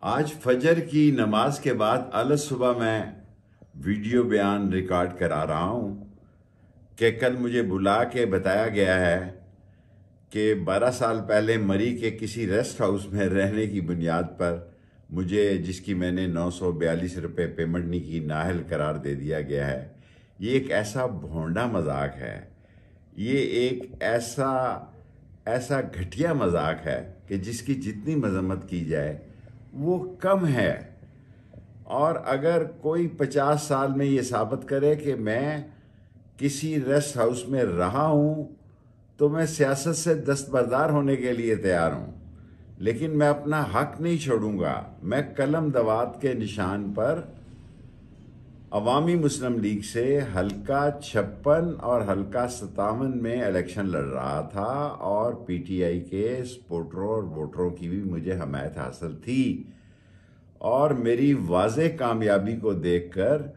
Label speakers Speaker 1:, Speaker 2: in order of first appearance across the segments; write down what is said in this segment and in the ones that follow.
Speaker 1: आज फजर की नमाज के बाद अलस सुबह मैं वीडियो बयान रिकॉर्ड करा रहा हूँ कि कल मुझे बुला के बताया गया है कि 12 साल पहले मरी के किसी रेस्ट हाउस में रहने की बुनियाद पर मुझे, जिसकी मैंने 942 रुपये पेमेंट नहीं की, नाअहल करार दे दिया गया है। ये एक ऐसा भोंडा मजाक है, ये एक ऐसा घटिया मजाक है कि जिसकी जितनी मजम्मत की जाए वो कम है। और अगर कोई 50 साल में ये साबित करे कि मैं किसी रेस्ट हाउस में रहा हूँ तो मैं सियासत से दस्तबरदार होने के लिए तैयार हूँ, लेकिन मैं अपना हक नहीं छोड़ूंगा। मैं कलम दवात के निशान पर अवामी मुस्लिम लीग से हल्का 56 और हल्का 57 में इलेक्शन लड़ रहा था और पीटीआई के सपोर्टरों और वोटरों की भी मुझे हमायत हासिल थी। और मेरी वाज़ेह कामयाबी को देखकर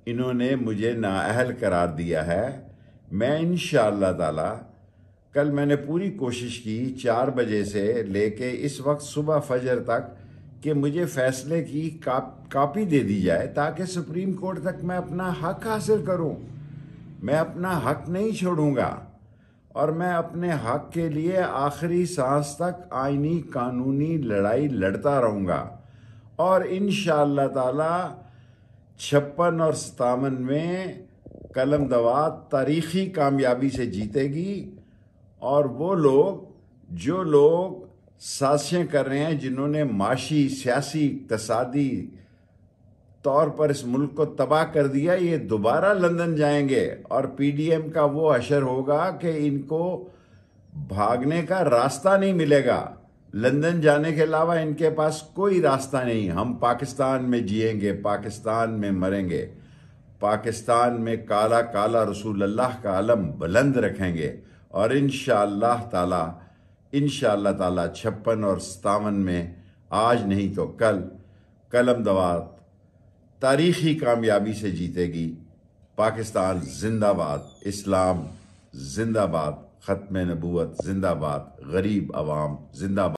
Speaker 1: इन्होंने मुझे नाअहल करार दिया है। मैं इंशाअल्लाह ताला, कल मैंने पूरी कोशिश की 4 बजे से लेके इस वक्त सुबह फजर तक कि मुझे फैसले की कापी दे दी जाए ताकि सुप्रीम कोर्ट तक मैं अपना हक हासिल करूं। मैं अपना हक नहीं छोड़ूंगा और मैं अपने हक के लिए आखिरी सांस तक आईनी कानूनी लड़ाई लड़ता रहूंगा। और इंशाअल्लाह ताला 56 और 57 में कलम दवात तारीखी कामयाबी से जीतेगी। और वो लोग जो लोग साजिशें कर रहे हैं, जिन्होंने माशी, सियासी, इक़्तिसादी तौर पर इस मुल्क को तबाह कर दिया, ये दोबारा लंदन जाएंगे और पीडीएम का वो हशर होगा कि इनको भागने का रास्ता नहीं मिलेगा। लंदन जाने के अलावा इनके पास कोई रास्ता नहीं। हम पाकिस्तान में जिएंगे, पाकिस्तान में मरेंगे, पाकिस्तान में काला काला रसूल अल्लाह का अलम बुलंद रखेंगे। और इंशाअल्लाह ताला 56 और 57 में आज नहीं तो कल कलम दवात तारीखी कामयाबी से जीतेगी। पाकिस्तान जिंदाबाद, इस्लाम जिंदाबाद, ख़त्म नबूवत जिंदाबाद, गरीब अवाम जिंदाबाद।